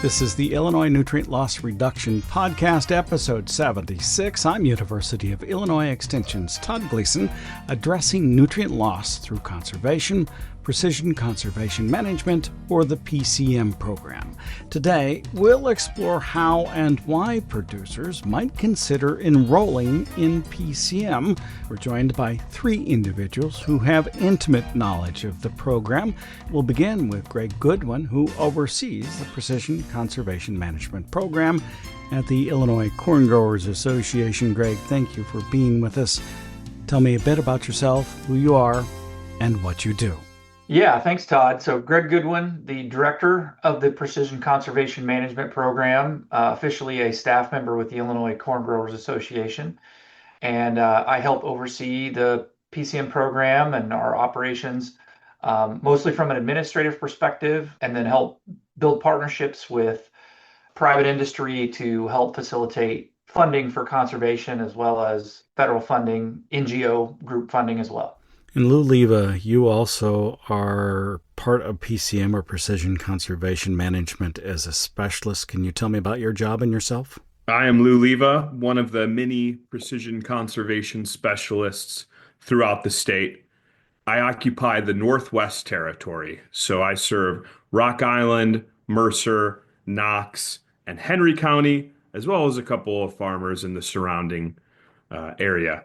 This is the Illinois Nutrient Loss Reduction Podcast, episode 76. I'm University of Illinois Extension's Todd Gleason, addressing nutrient loss through conservation, precision conservation management, or the PCM program. Today, we'll explore how and why producers might consider enrolling in PCM. We're joined by three individuals who have intimate knowledge of the program. We'll begin with Greg Goodwin, who oversees the Precision Conservation Management Program at the Illinois Corn Growers Association. Greg, thank you for being with us. Tell me a bit about yourself, who you are, and what you do. Yeah, thanks, Todd. So Greg Goodwin, the director of the Precision Conservation Management Program, officially a staff member with the Illinois Corn Growers Association. And I help oversee the PCM program and our operations, mostly from an administrative perspective, and then help build partnerships with private industry to help facilitate funding for conservation, as well as federal funding, NGO group funding as well. And Lou Liva, you also are part of PCM, or Precision Conservation Management, as a specialist. Can you tell me about your job and yourself? I am Lou Liva, one of the many precision conservation specialists throughout the state. I occupy the Northwest Territory, so I serve Rock Island, Mercer, Knox, and Henry County, as well as a couple of farmers in the surrounding area.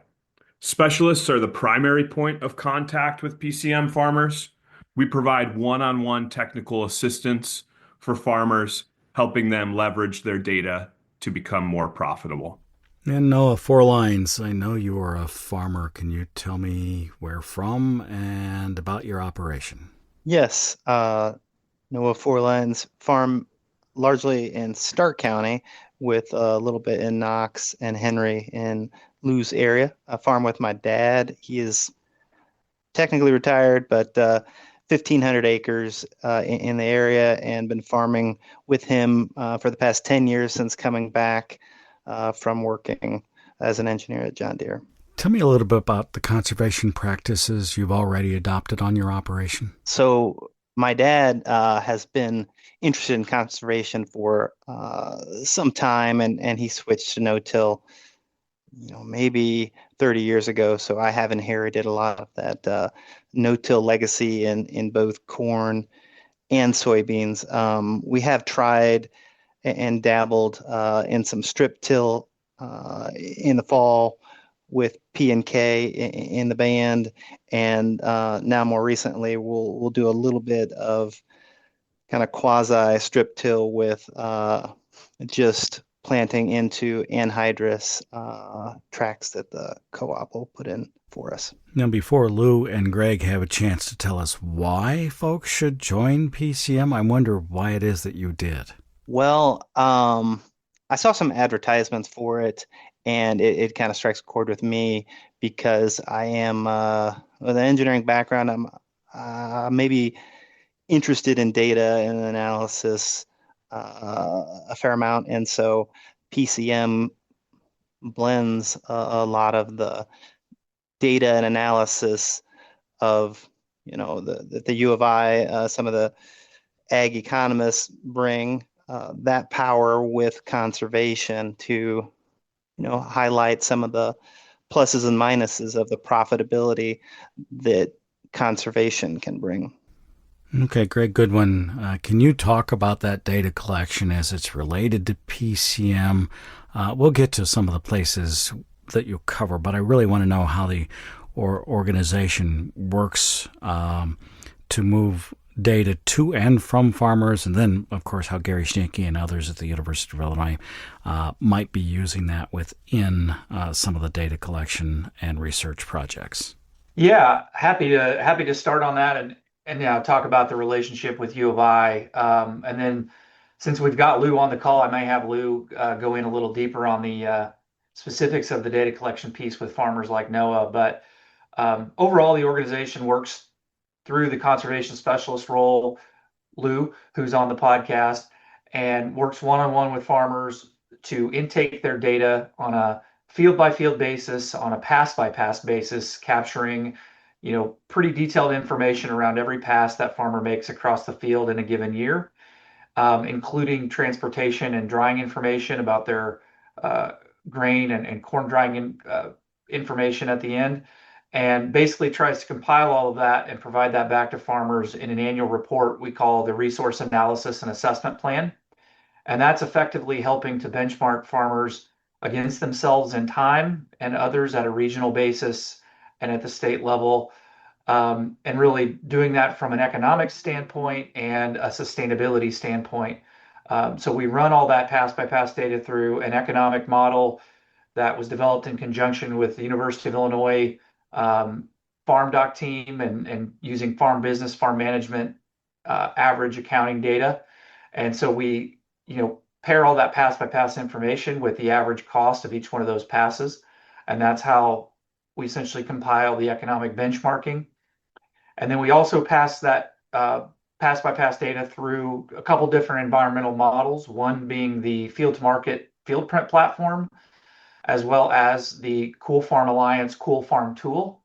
Specialists are the primary point of contact with PCM farmers. We provide one-on-one technical assistance for farmers, helping them leverage their data to become more profitable. And Noah Forlines, I know you are a farmer. Can you tell me where from and about your operation? Yes, Noah Forlines farm largely in Stark County, with a little bit in Knox and Henry in Lou's area. I farm with my dad. He is technically retired, but 1,500 acres in the area, and been farming with him for the past 10 years since coming back from working as an engineer at John Deere. Tell me a little bit about the conservation practices you've already adopted on your operation. So my dad has been interested in conservation for some time, and he switched to no-till, maybe 30 years ago. So I have inherited a lot of that no-till legacy in both corn and soybeans. We have tried and dabbled in some strip till in the fall with P&K in the band, and now more recently we'll do a little bit of kind of quasi strip till with just planting into anhydrous tracks that the co-op will put in for us. Now, before Lou and Greg have a chance to tell us why folks should join PCM, I wonder why it is that you did. Well, I saw some advertisements for it, and it kind of strikes a chord with me because I am with an engineering background. I'm maybe interested in data and analysis a fair amount, and so PCM blends a lot of the data and analysis of the U of I, some of the ag economists bring that power with conservation to highlight some of the pluses and minuses of the profitability that conservation can bring. Okay, Greg Goodwin, can you talk about that data collection as it's related to PCM? We'll get to some of the places that you cover, but I really want to know how the organization works to move data to and from farmers, and then, of course, how Gary Schnicke and others at the University of Illinois might be using that within some of the data collection and research projects. Yeah, happy to start on that and talk about the relationship with U of I. And then, since we've got Lou on the call, I may have Lou go in a little deeper on the specifics of the data collection piece with farmers like Noah. But overall, the organization works through the conservation specialist role, Lou, who's on the podcast, and works one-on-one with farmers to intake their data on a field-by-field basis, on a pass-by-pass basis, capturing pretty detailed information around every pass that farmer makes across the field in a given year. including transportation and drying information about their grain and corn drying information at the end, and basically tries to compile all of that and provide that back to farmers in an annual report we call the Resource Analysis and Assessment Plan. And that's effectively helping to benchmark farmers against themselves in time and others at a regional basis and at the state level, and really doing that from an economic standpoint and a sustainability standpoint. So we run all that pass-by-pass data through an economic model that was developed in conjunction with the University of Illinois farmdoc team and using farm business, farm management, average accounting data. And so we, pair all that pass-by-pass information with the average cost of each one of those passes. And that's how we essentially compile the economic benchmarking. And then we also pass that pass-by-pass data through a couple different environmental models, one being the field to market field print platform, as well as the Cool Farm Alliance Cool Farm tool.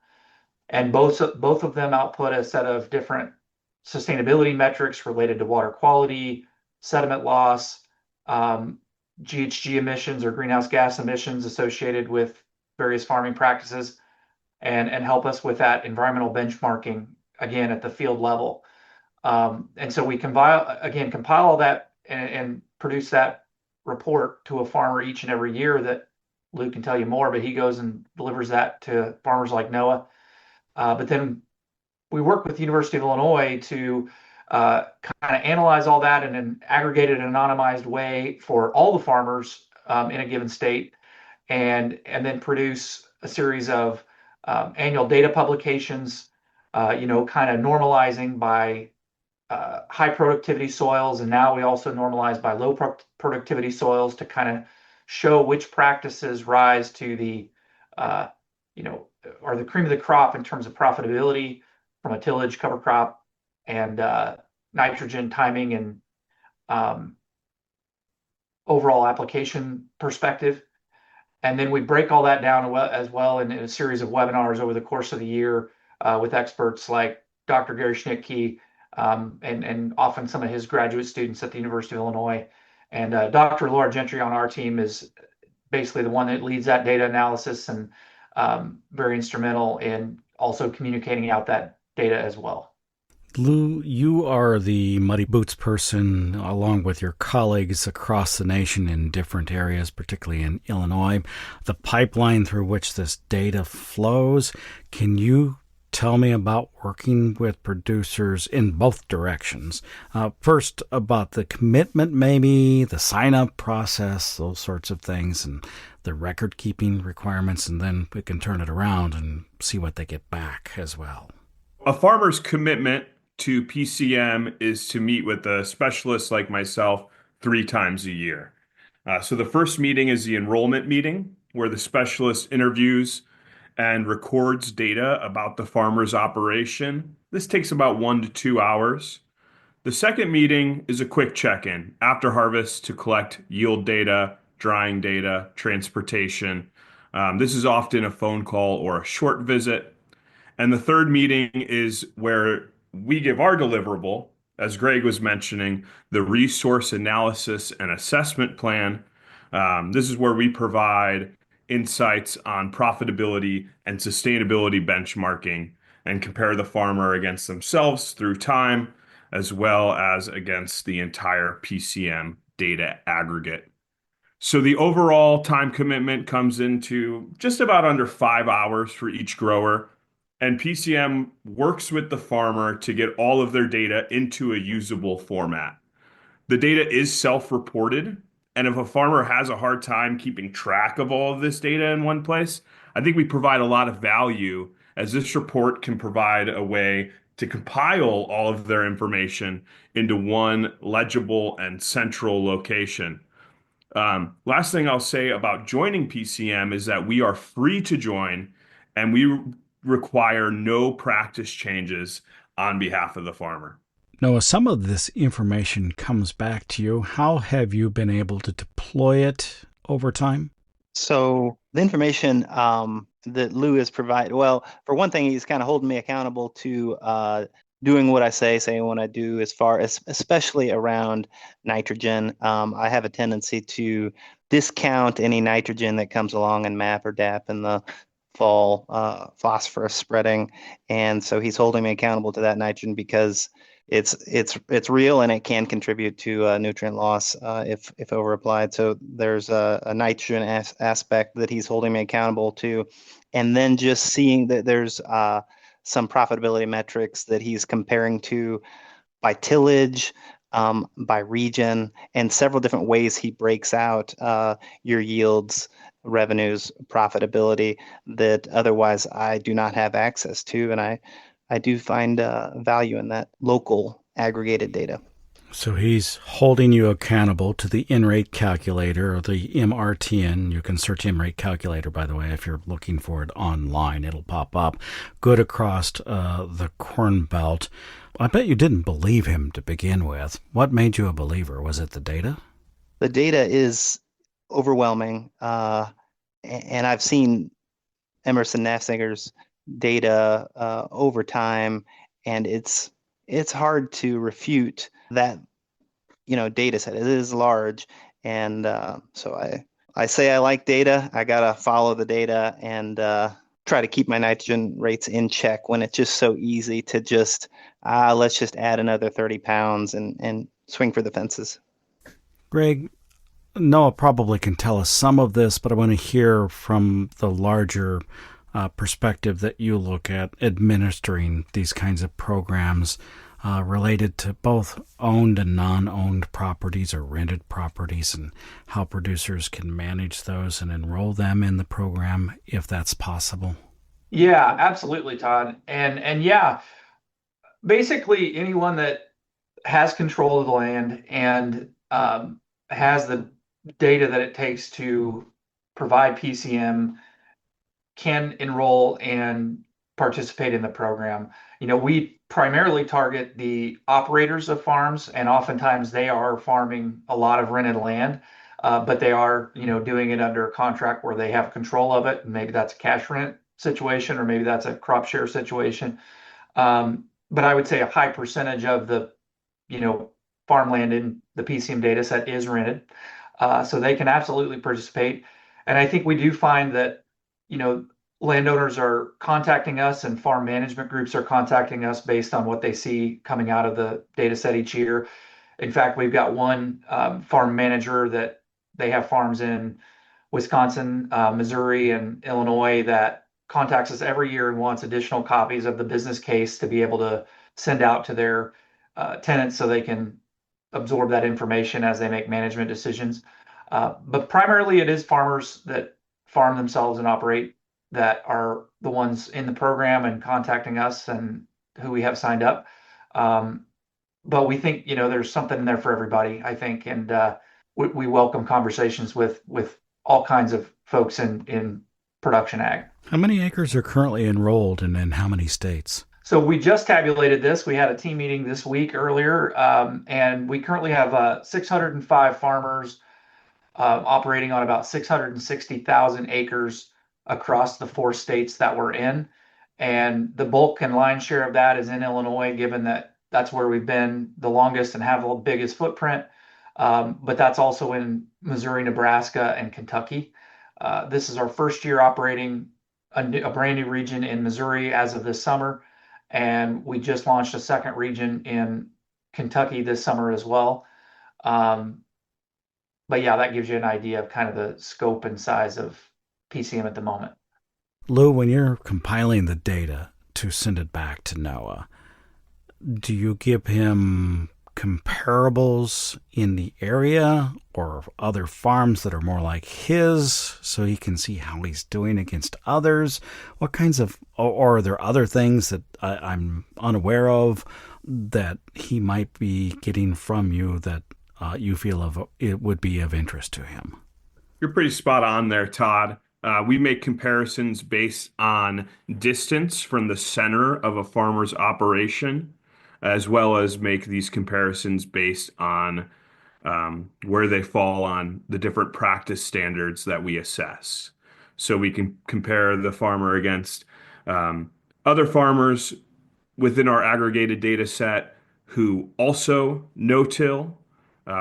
And both of them output a set of different sustainability metrics related to water quality, sediment loss, GHG emissions or greenhouse gas emissions associated with various farming practices, and help us with that environmental benchmarking, again, at the field level. And so we compile all that and produce that report to a farmer each and every year that Luke can tell you more, but he goes and delivers that to farmers like Noah. But then we work with the University of Illinois to kind of analyze all that in an aggregated and anonymized way for all the farmers in a given state, and then produce a series of annual data publications, kind of normalizing by high productivity soils, and now we also normalize by low productivity soils to kind of show which practices rise to the are the cream of the crop in terms of profitability from a tillage, cover crop, and nitrogen timing and overall application perspective. And then we break all that down as well in a series of webinars over the course of the year with experts like Dr. Gary Schnittke, and often some of his graduate students at the University of Illinois. And Dr. Laura Gentry on our team is basically the one that leads that data analysis and very instrumental in also communicating out that data as well. Lou, you are the muddy boots person along with your colleagues across the nation in different areas, particularly in Illinois. The pipeline through which this data flows, can you tell me about working with producers in both directions? First, about the commitment, maybe, the sign-up process, those sorts of things, and the record-keeping requirements, and then we can turn it around and see what they get back as well. A farmer's commitment to PCM is to meet with a specialist like myself 3 times a year. So the first meeting is the enrollment meeting, where the specialist interviews and records data about the farmer's operation. This takes about 1 to 2 hours. The second meeting is a quick check-in after harvest to collect yield data, drying data, transportation. This is often a phone call or a short visit. And the third meeting is where we give our deliverable, as Greg was mentioning, the Resource Analysis and Assessment Plan. This is where we provide insights on profitability and sustainability benchmarking and compare the farmer against themselves through time, as well as against the entire PCM data aggregate. So the overall time commitment comes into just about under 5 hours for each grower. And PCM works with the farmer to get all of their data into a usable format. The data is self-reported, and if a farmer has a hard time keeping track of all of this data in one place, I think we provide a lot of value, as this report can provide a way to compile all of their information into one legible and central location. Last thing I'll say about joining PCM is that we are free to join, and we require no practice changes on behalf of the farmer. Noah, some of this information comes back to you. How have you been able to deploy it over time? So the information that Lou has provided, well, for one thing, he's kind of holding me accountable to doing what I say, saying what I do, as far as especially around nitrogen. I have a tendency to discount any nitrogen that comes along in MAP or DAP in the fall, phosphorus spreading. And so he's holding me accountable to that nitrogen because it's real and it can contribute to nutrient loss if over applied. So there's a nitrogen aspect that he's holding me accountable to, and then just seeing that there's some profitability metrics that he's comparing to by tillage, by region, and several different ways he breaks out your yields, revenues, profitability that otherwise I do not have access to. And I do find value in that local aggregated data. So he's holding you accountable to the in-rate calculator, or the MRTN. You can search in-rate calculator, by the way, if you're looking for it online. It'll pop up. Good across the Corn Belt. I bet you didn't believe him to begin with. What made you a believer? Was it the data? The data is overwhelming. And I've seen Emerson Nafzinger's data over time, and it's hard to refute that data set. It is large, and so I say I like data. I gotta follow the data and try to keep my nitrogen rates in check when it's just so easy to just let's just add another 30 pounds and swing for the fences. Greg, Noah probably can tell us some of this, but I want to hear from the larger perspective that you look at administering these kinds of programs related to both owned and non-owned properties or rented properties, and how producers can manage those and enroll them in the program if that's possible. Yeah, absolutely, Todd. And yeah, basically anyone that has control of the land and has the data that it takes to provide PCM can enroll and participate in the program. We primarily target the operators of farms, and oftentimes they are farming a lot of rented land, but they are, doing it under a contract where they have control of it. And maybe that's a cash rent situation, or maybe that's a crop share situation. But I would say a high percentage of the, farmland in the PCM data set is rented. So they can absolutely participate. And I think we do find that, landowners are contacting us and farm management groups are contacting us based on what they see coming out of the data set each year. In fact, we've got one farm manager that they have farms in Wisconsin, Missouri, and Illinois that contacts us every year and wants additional copies of the business case to be able to send out to their tenants so they can absorb that information as they make management decisions. But primarily it is farmers that farm themselves and operate that are the ones in the program and contacting us and who we have signed up. But we think, there's something in there for everybody, I think. And we welcome conversations with all kinds of folks in production ag. How many acres are currently enrolled and in how many states? So we just tabulated this. We had a team meeting this week earlier, and we currently have 605 farmers operating on about 660,000 acres across the 4 states that we're in. And the bulk and lion's share of that is in Illinois, given that that's where we've been the longest and have the biggest footprint. But that's also in Missouri, Nebraska, and Kentucky. This is our first year operating a brand new region in Missouri as of this summer. And we just launched a second region in Kentucky this summer as well. But yeah, that gives you an idea of kind of the scope and size of PCM at the moment. Lou, when you're compiling the data to send it back to Noah, do you give him comparables in the area or other farms that are more like his so he can see how he's doing against others? What kinds of, or are there other things that I'm unaware of that he might be getting from you that you feel it would be of interest to him? You're pretty spot on there, Todd. We make comparisons based on distance from the center of a farmer's operation, as well as make these comparisons based on where they fall on the different practice standards that we assess. So we can compare the farmer against other farmers within our aggregated data set who also no-till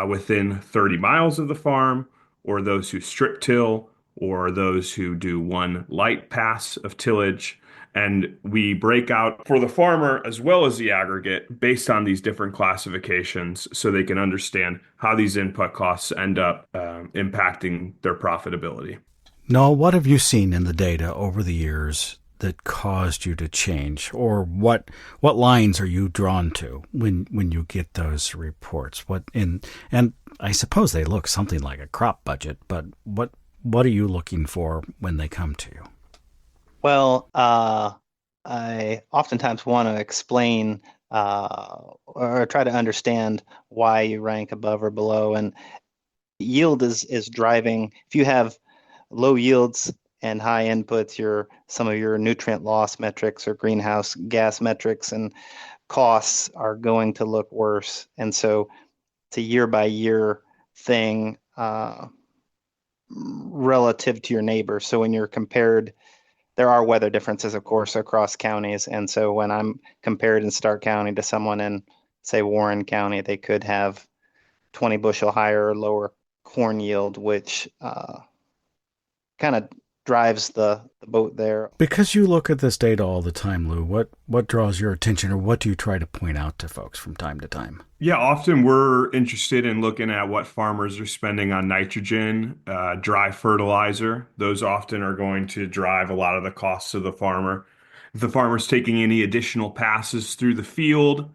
within 30 miles of the farm, or those who strip till, or those who do one light pass of tillage. And we break out for the farmer as well as the aggregate based on these different classifications so they can understand how these input costs end up impacting their profitability. Noah, what have you seen in the data over the years that caused you to change, or what lines are you drawn to when you get those reports? And I suppose they look something like a crop budget, but what are you looking for when they come to you? Well, I oftentimes want to explain or try to understand why you rank above or below. And yield is driving. If you have low yields and high inputs, some of your nutrient loss metrics or greenhouse gas metrics and costs are going to look worse. And so it's a year by year thing relative to your neighbor. So when you're compared, there are weather differences, of course, across counties. And so when I'm compared in Stark County to someone in, say, Warren County, they could have 20 bushel higher or lower corn yield, which kind of drives the boat there. Because you look at this data all the time, Lou, what draws your attention, or what do you try to point out to folks from time to time? Yeah, often we're interested in looking at what farmers are spending on nitrogen, dry fertilizer. Those often are going to drive a lot of the costs of the farmer. If the farmer's taking any additional passes through the field,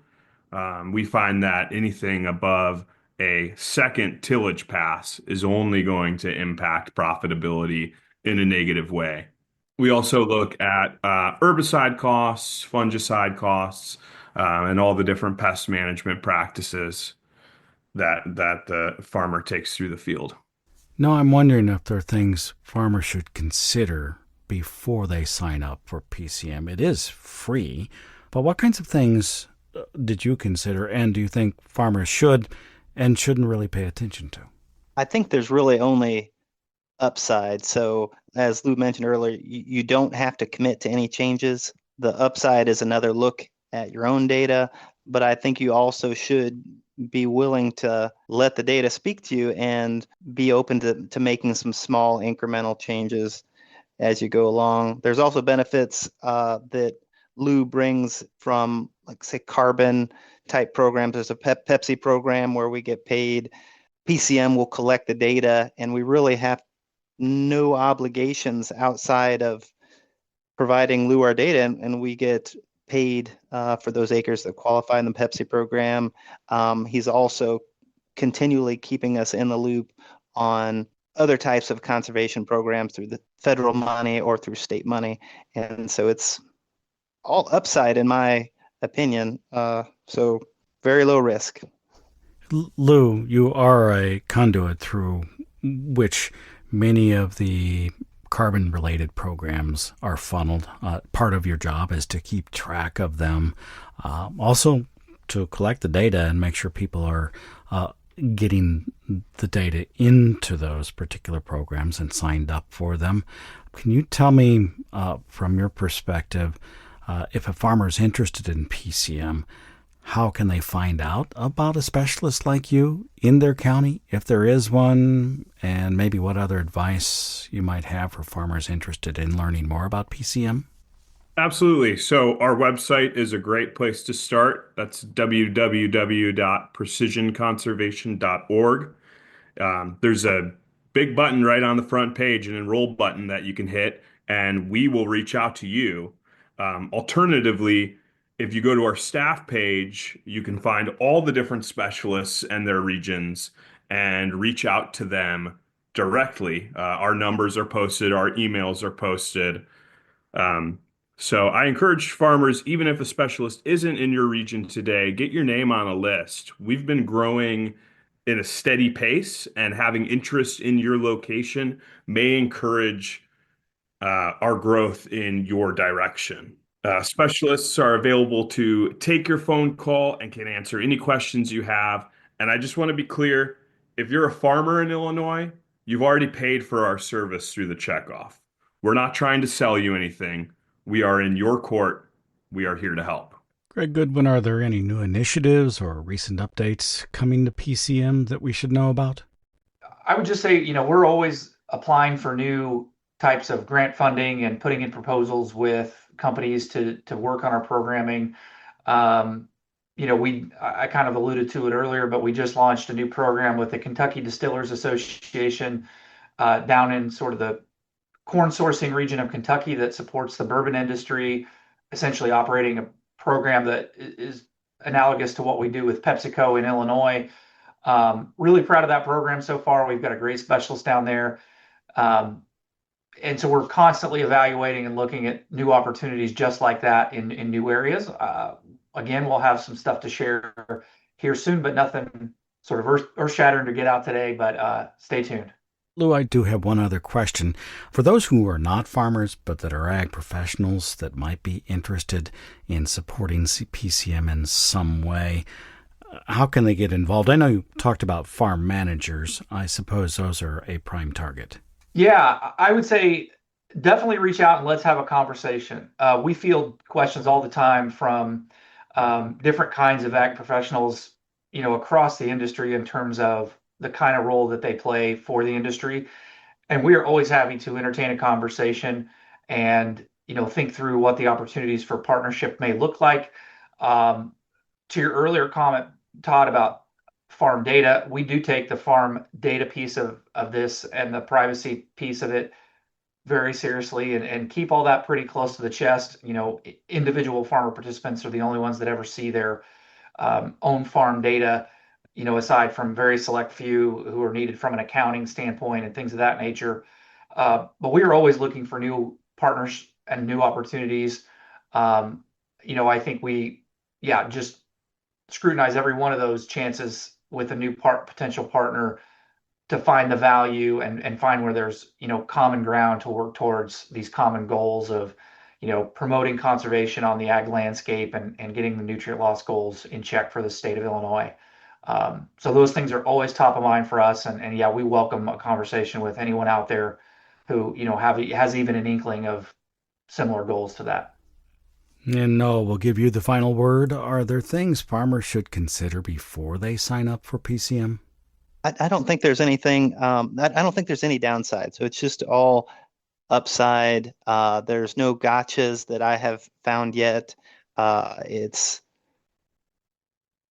we find that anything above a second tillage pass is only going to impact profitability in a negative way. We also look at herbicide costs, fungicide costs, and all the different pest management practices that the farmer takes through the field. No, I'm wondering if there are things farmers should consider before they sign up for PCM. It is free, but what kinds of things did you consider, and do you think farmers should and shouldn't really pay attention to? I think there's really only upside. So as Lou mentioned earlier, you don't have to commit to any changes. The upside is another look at your own data, but I think you also should be willing to let the data speak to you and be open to making some small incremental changes as you go along. There's also benefits that Lou brings from, like, say, carbon type programs. There's a Pepsi program where we get paid. PCM will collect the data, and we really have no obligations outside of providing Lou our data, and we get paid for those acres that qualify in the Pepsi program. He's also continually keeping us in the loop on other types of conservation programs through the federal money or through state money. And so it's all upside, in my opinion. So very low risk. Lou, you are a conduit through which many of the carbon-related programs are funneled. Part of your job is to keep track of them, also to collect the data and make sure people are getting the data into those particular programs and signed up for them. Can you tell me, from your perspective, if a farmer is interested in PCM, how can they find out about a specialist like you in their county, if there is one, and maybe what other advice you might have for farmers interested in learning more about PCM? Absolutely. So our website is a great place to start. That's www.precisionconservation.org. There's a big button right on the front page, an enroll button that you can hit, and we will reach out to you. Alternatively, if you go to our staff page, you can find all the different specialists and their regions and reach out to them directly. Our numbers are posted, our emails are posted. So I encourage farmers, even if a specialist isn't in your region today, get your name on a list. We've been growing in a steady pace, and having interest in your location may encourage our growth in your direction. Specialists are available to take your phone call and can answer any questions you have. And I just want to be clear, if you're a farmer in Illinois, you've already paid for our service through the checkoff. We're not trying to sell you anything. We are in your court. We are here to help. Greg Goodwin, are there any new initiatives or recent updates coming to PCM that we should know about? I would just say, we're always applying for new types of grant funding and putting in proposals with companies to work on our programming. I kind of alluded to it earlier, but we just launched a new program with the Kentucky Distillers Association down in sort of the corn sourcing region of Kentucky that supports the bourbon industry, essentially operating a program that is analogous to what we do with PepsiCo in Illinois. Really proud of that program so far. We've got a great specialist down there. And so we're constantly evaluating and looking at new opportunities just like that in new areas. Again, we'll have some stuff to share here soon, but nothing sort of earth-shattering to get out today, but stay tuned. Lou, I do have one other question. For those who are not farmers, but that are ag professionals that might be interested in supporting PCM in some way, how can they get involved? I know you talked about farm managers. I suppose those are a prime target. Yeah, I would say definitely reach out and let's have a conversation. We field questions all the time from different kinds of ag professionals, across the industry in terms of the kind of role that they play for the industry. And we are always happy to entertain a conversation and, think through what the opportunities for partnership may look like. To your earlier comment, Todd, about farm data, we do take the farm data piece of this and the privacy piece of it very seriously and keep all that pretty close to the chest. Individual farmer participants are the only ones that ever see their own farm data, aside from very select few who are needed from an accounting standpoint and things of that nature. But we are always looking for new partners and new opportunities. I think just scrutinize every one of those chances with a new potential partner to find the value and find where there's, common ground to work towards these common goals of, promoting conservation on the ag landscape and getting the nutrient loss goals in check for the state of Illinois. So those things are always top of mind for us. And we welcome a conversation with anyone out there who, has even an inkling of similar goals to that. And Noah, we'll give you the final word. Are there things farmers should consider before they sign up for PCM? I don't think there's anything, I don't think there's any downside. So it's just all upside. There's no gotchas that I have found yet. It's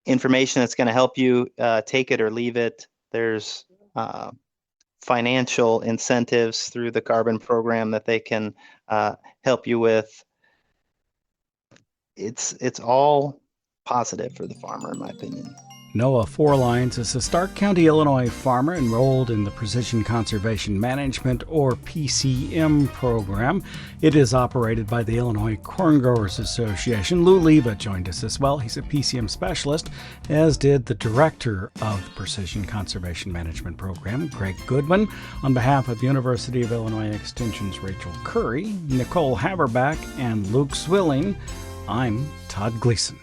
information that's going to help you take it or leave it. There's financial incentives through the carbon program that they can help you with. It's all positive for the farmer, in my opinion. Noah Forlines is a Stark County, Illinois farmer enrolled in the Precision Conservation Management, or PCM, program. It is operated by the Illinois Corn Growers Association. Lou Liva joined us as well. He's a PCM specialist, as did the director of the Precision Conservation Management program, Greg Goodwin. On behalf of University of Illinois Extension's Rachel Curry, Nicole Haverback, and Luke Zwilling, I'm Todd Gleason.